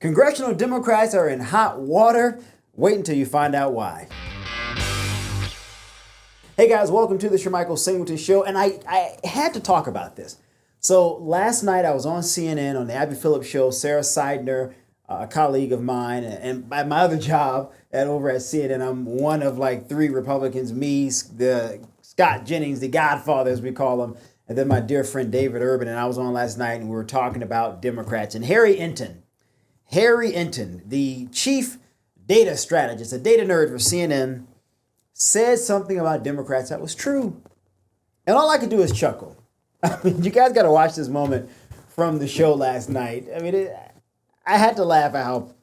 Congressional Democrats are in hot water. Wait until you find out why. Hey guys, welcome to the Shermichael Singleton Show. And I had to talk about this. So last night I was on CNN on the Abby Phillips Show. Sarah Seidner, a colleague of mine, and by my other job over at CNN, I'm one of like three Republicans, me, the Scott Jennings, the Godfather as we call him, and then my dear friend David Urban. And I was on last night and we were talking about Democrats. And Harry Enton, the chief data strategist, a data nerd for CNN, said something about Democrats that was true. And all I could do is chuckle. I mean, you guys got to watch this moment from the show last night. I mean, I had to laugh at how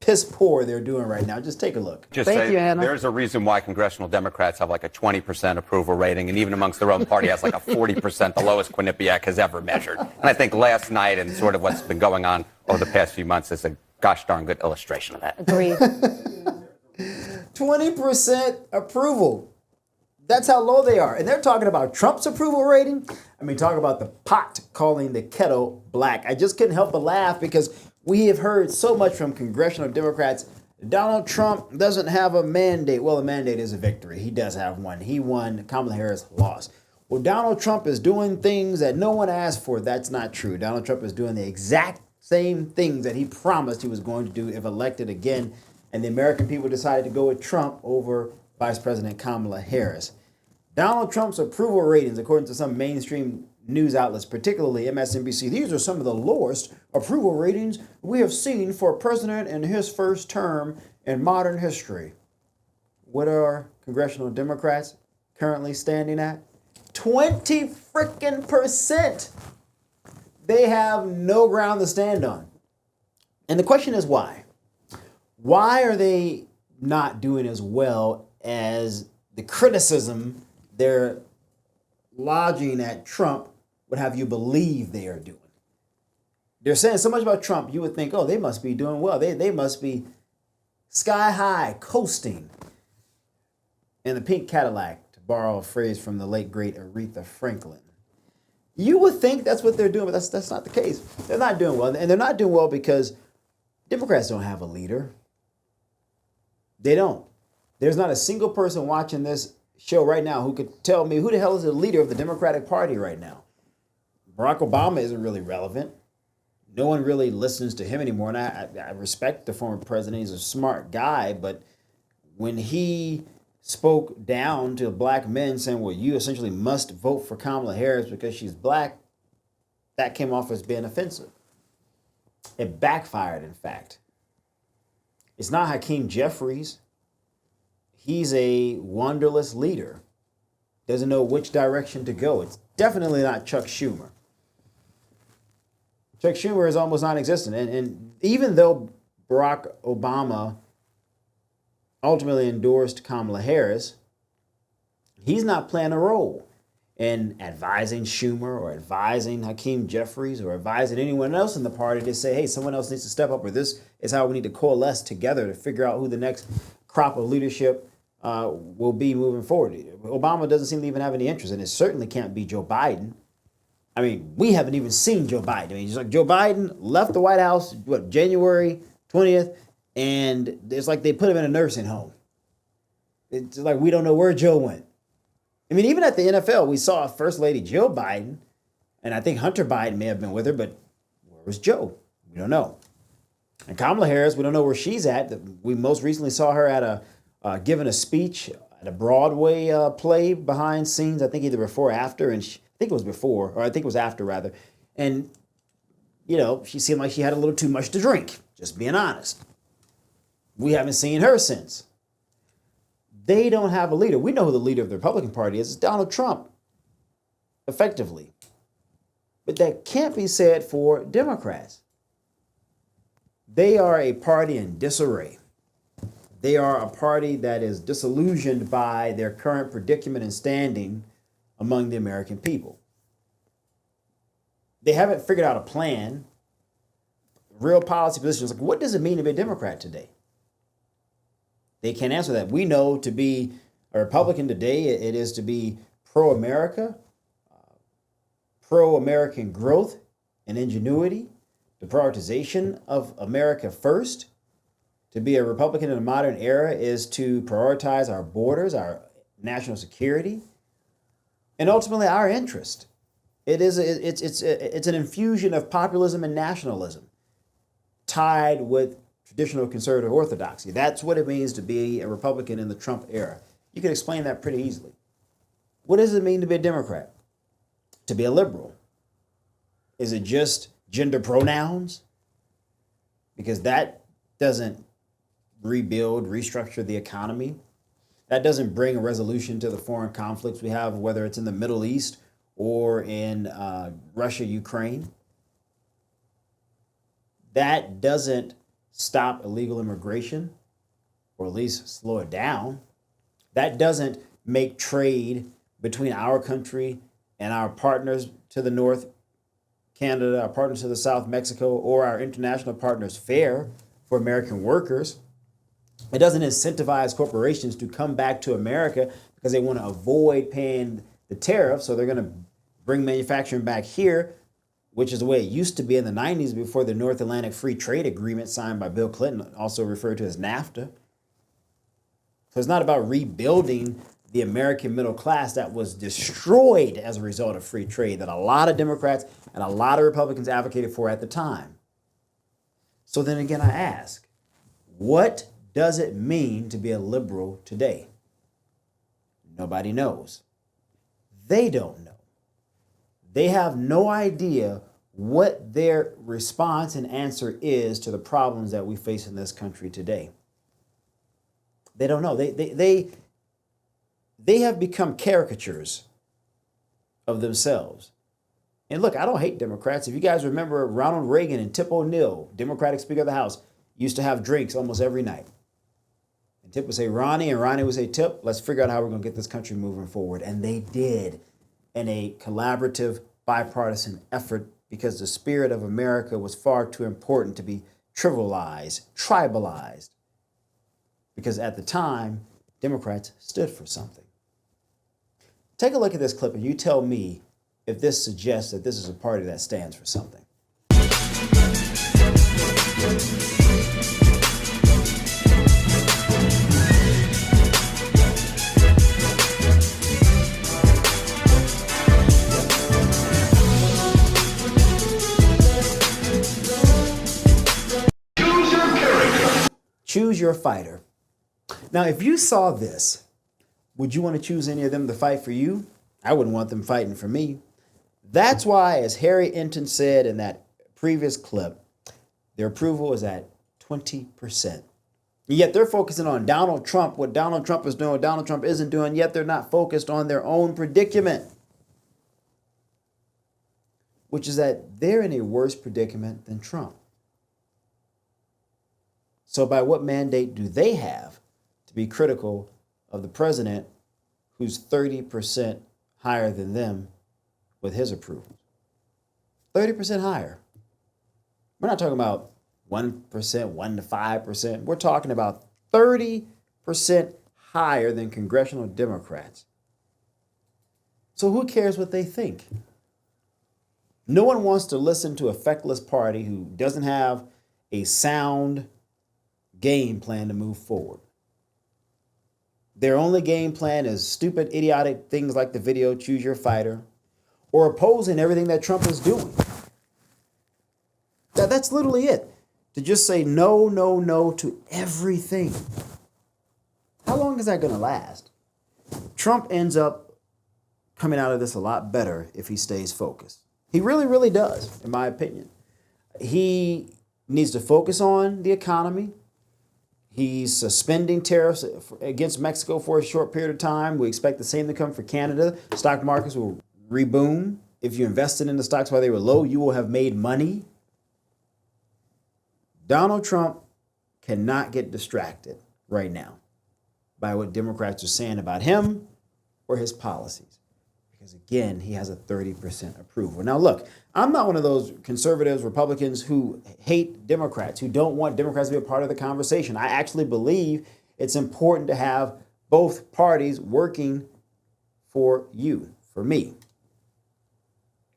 piss poor they're doing right now. Just take a look. Thank you, Hannah. There's a reason why congressional Democrats have like a 20% approval rating, and even amongst their own party has like a 40%, the lowest Quinnipiac has ever measured. And I think last night and sort of what's been going on over the past few months is a gosh darn good illustration of that. Agreed. 20% approval. That's how low they are. And they're talking about Trump's approval rating. I mean, talk about the pot calling the kettle black. I just couldn't help but laugh because we have heard so much from congressional Democrats. Donald Trump doesn't have a mandate. Well, a mandate is a victory. He does have one. He won. Kamala Harris lost. Well, Donald Trump is doing things that no one asked for. That's not true. Donald Trump is doing the exact same things that he promised he was going to do if elected again. And the American people decided to go with Trump over Vice President Kamala Harris. Donald Trump's approval ratings, according to some mainstream news outlets, particularly MSNBC, these are some of the lowest approval ratings we have seen for a president in his first term in modern history. What are congressional Democrats currently standing at? 20%. They have no ground to stand on. And the question is why? Why are they not doing as well as the criticism they're lodging at Trump would have you believe they are doing? They're saying so much about Trump, you would think, oh, they must be doing well. They must be sky high, coasting in the pink Cadillac, to borrow a phrase from the late, great Aretha Franklin. You would think that's what they're doing, but that's not the case. They're not doing well. And they're not doing well because Democrats don't have a leader. They don't. There's not a single person watching this show right now who could tell me who the hell is the leader of the Democratic Party right now. Barack Obama isn't really relevant. No one really listens to him anymore. And I respect the former president. He's a smart guy. But when he spoke down to black men saying, well, you essentially must vote for Kamala Harris because she's black, that came off as being offensive. It backfired, in fact. It's not Hakeem Jeffries. He's a wonderless leader. Doesn't know which direction to go. It's definitely not Chuck Schumer. Chuck Schumer is almost non-existent. And even though Barack Obama ultimately endorsed Kamala Harris, he's not playing a role in advising Schumer or advising Hakeem Jeffries or advising anyone else in the party to say, hey, someone else needs to step up, or this is how we need to coalesce together to figure out who the next crop of leadership will be moving forward. Obama doesn't seem to even have any interest, and it certainly can't be Joe Biden. I mean, we haven't even seen Joe Biden. I mean, it's like Joe Biden left the White House, January 20th, and it's like they put him in a nursing home. It's like we don't know where Joe went. I mean, even at the NFL, we saw First Lady Jill Biden, and I think Hunter Biden may have been with her, but where was Joe? We don't know. And Kamala Harris, we don't know where she's at. We most recently saw her at giving a speech at a Broadway play behind scenes, I think either before or after, and I think it was before, or I think it was after, rather. And, you know, she seemed like she had a little too much to drink, just being honest. We haven't seen her since. They don't have a leader. We know who the leader of the Republican Party is. It's Donald Trump, effectively. But that can't be said for Democrats. They are a party in disarray. They are a party that is disillusioned by their current predicament and standing among the American people. They haven't figured out a plan, real policy positions. Like, what does it mean to be a Democrat today? They can't answer that. We know to be a Republican today, it is to be pro-America, pro-American growth and ingenuity, the prioritization of America first. To be a Republican in the modern era is to prioritize our borders, our national security, and ultimately our interest. It's an infusion of populism and nationalism tied with traditional conservative orthodoxy. That's what it means to be a Republican in the Trump era. You can explain that pretty easily. What does it mean to be a Democrat? To be a liberal? Is it just gender pronouns? Because that doesn't restructure the economy. That doesn't bring a resolution to the foreign conflicts we have, whether it's in the Middle East or in Russia, Ukraine. That doesn't stop illegal immigration, or at least slow it down. That doesn't make trade between our country and our partners to the north, Canada, our partners to the south, Mexico, or our international partners fair for American workers. It doesn't incentivize corporations to come back to America because they want to avoid paying the tariff, so they're going to bring manufacturing back here, which is the way it used to be in the 90s before the North Atlantic Free Trade Agreement signed by Bill Clinton, also referred to as NAFTA. So it's not about rebuilding the American middle class that was destroyed as a result of free trade that a lot of Democrats and a lot of Republicans advocated for at the time. So then again, I ask, what does it mean to be a liberal today? Nobody knows. They don't know. They have no idea what their response and answer is to the problems that we face in this country today. They don't know. They have become caricatures of themselves. And look, I don't hate Democrats. If you guys remember, Ronald Reagan and Tip O'Neill, Democratic Speaker of the House, used to have drinks almost every night. And Tip would say Ronnie, and Ronnie would say Tip, let's figure out how we're going to get this country moving forward. And they did, in a collaborative, bipartisan effort, because the spirit of America was far too important to be trivialized, tribalized. Because at the time, Democrats stood for something. Take a look at this clip and you tell me if this suggests that this is a party that stands for something. Choose your fighter. Now, if you saw this, would you want to choose any of them to fight for you? I wouldn't want them fighting for me. That's why, as Harry Enton said in that previous clip, their approval is at 20%. And yet they're focusing on Donald Trump, what Donald Trump is doing, what Donald Trump isn't doing, yet they're not focused on their own predicament, which is that they're in a worse predicament than Trump. So by what mandate do they have to be critical of the president who's 30% higher than them with his approval? 30% higher. We're not talking about 1%, 1 to 5%. We're talking about 30% higher than congressional Democrats. So who cares what they think? No one wants to listen to a feckless party who doesn't have a sound game plan to move forward. Their only game plan is stupid, idiotic things like the video, choose your fighter, or opposing everything that Trump is doing. That's literally it. To just say no, no, no to everything. How long is that going to last? Trump ends up coming out of this a lot better if he stays focused. He really, really does, in my opinion. He needs to focus on the economy. He's suspending tariffs against Mexico for a short period of time. We expect the same to come for Canada. Stock markets will reboom. If you invested in the stocks while they were low, you will have made money. Donald Trump cannot get distracted right now by what Democrats are saying about him or his policies. Because again, he has a 30% approval. Now look, I'm not one of those conservatives, Republicans who hate Democrats, who don't want Democrats to be a part of the conversation. I actually believe it's important to have both parties working for you, for me.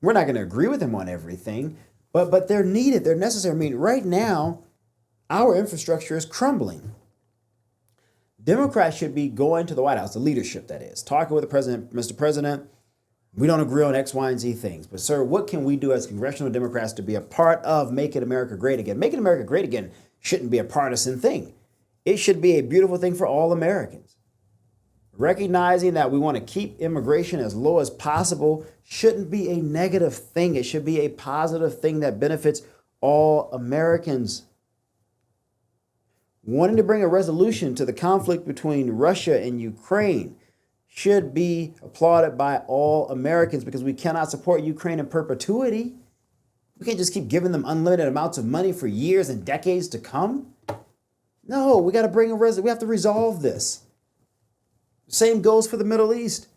We're not going to agree with him on everything, But they're needed. They're necessary. I mean, right now, our infrastructure is crumbling. Democrats should be going to the White House, the leadership that is, talking with the president, Mr. President, we don't agree on X, Y, and Z things. But, sir, what can we do as congressional Democrats to be a part of Making America Great Again? Making America Great Again shouldn't be a partisan thing. It should be a beautiful thing for all Americans. Recognizing that we want to keep immigration as low as possible shouldn't be a negative thing. It should be a positive thing that benefits all Americans. Wanting to bring a resolution to the conflict between Russia and Ukraine should be applauded by all Americans, because we cannot support Ukraine in perpetuity. We can't just keep giving them unlimited amounts of money for years and decades to come. No, we got to bring we have to resolve this. Same goes for the Middle East.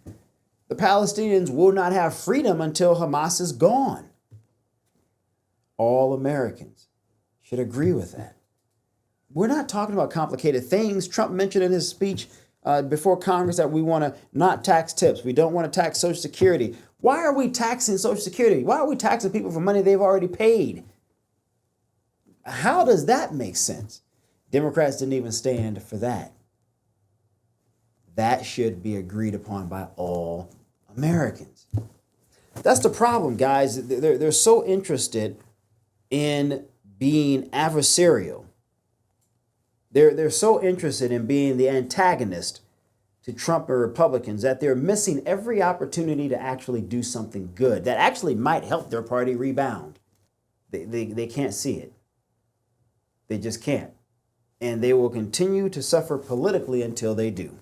The Palestinians will not have freedom until Hamas is gone. All Americans should agree with that. We're not talking about complicated things. Trump mentioned in his speech before Congress that we want to not tax tips. We don't want to tax Social Security. Why are we taxing Social Security? Why are we taxing people for money they've already paid? How does that make sense? Democrats didn't even stand for that. That should be agreed upon by all Americans. That's the problem, guys. They're so interested in being adversarial. They're so interested in being the antagonist to Trump or Republicans that they're missing every opportunity to actually do something good that actually might help their party rebound. They can't see it. They just can't. And they will continue to suffer politically until they do.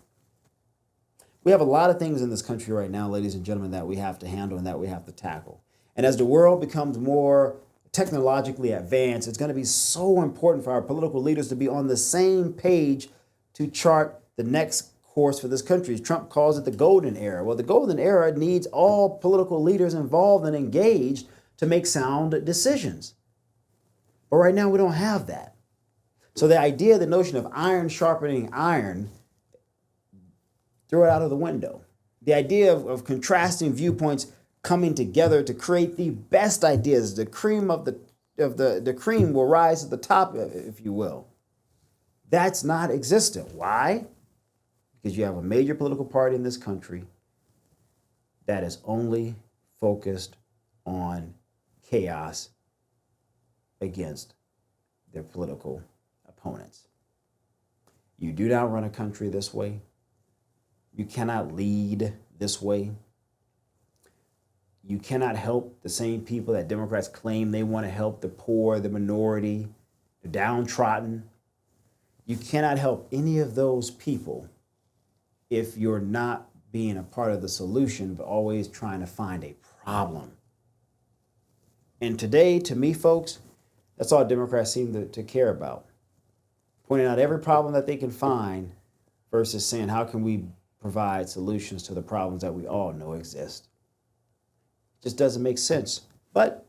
We have a lot of things in this country right now, ladies and gentlemen, that we have to handle and that we have to tackle. And as the world becomes more technologically advanced, it's going to be so important for our political leaders to be on the same page to chart the next course for this country. Trump calls it the golden era. Well, the golden era needs all political leaders involved and engaged to make sound decisions. But right now we don't have that. So the idea, the notion of iron sharpening iron, throw it out of the window. The idea of contrasting viewpoints coming together to create the best ideas, the cream of the cream will rise to the top, if you will. That's not existent. Why? Because you have a major political party in this country that is only focused on chaos against their political opponents. You do not run a country this way. You cannot lead this way. You cannot help the same people that Democrats claim they want to help, the poor, the minority, the downtrodden. You cannot help any of those people if you're not being a part of the solution, but always trying to find a problem. And today, to me, folks, that's all Democrats seem to care about. Pointing out every problem that they can find versus saying, how can we provide solutions to the problems that we all know exist? Just doesn't make sense. But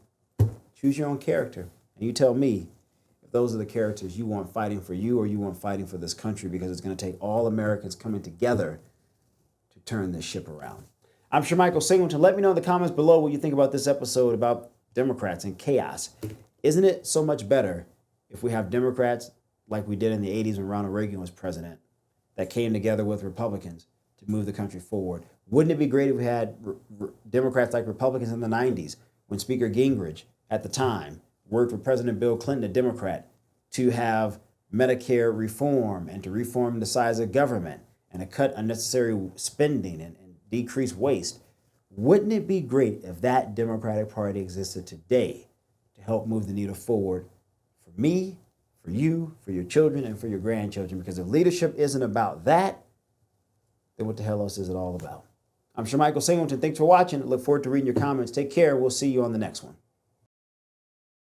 choose your own character. And you tell me if those are the characters you want fighting for you or you want fighting for this country, because it's going to take all Americans coming together to turn this ship around. I'm sure Michael Singleton. Let me know in the comments below what you think about this episode about Democrats and chaos. Isn't it so much better if we have Democrats like we did in the 80s when Ronald Reagan was president that came together with Republicans to move the country forward? Wouldn't it be great if we had Democrats like Republicans in the 90s when Speaker Gingrich at the time worked with President Bill Clinton, a Democrat, to have Medicare reform and to reform the size of government and to cut unnecessary spending and decrease waste? Wouldn't it be great if that Democratic Party existed today to help move the needle forward for me, for you, for your children, and for your grandchildren? Because if leadership isn't about that, then what the hell else is it all about? I'm sure Michael Singleton. Thanks for watching. I look forward to reading your comments. Take care. We'll see you on the next one.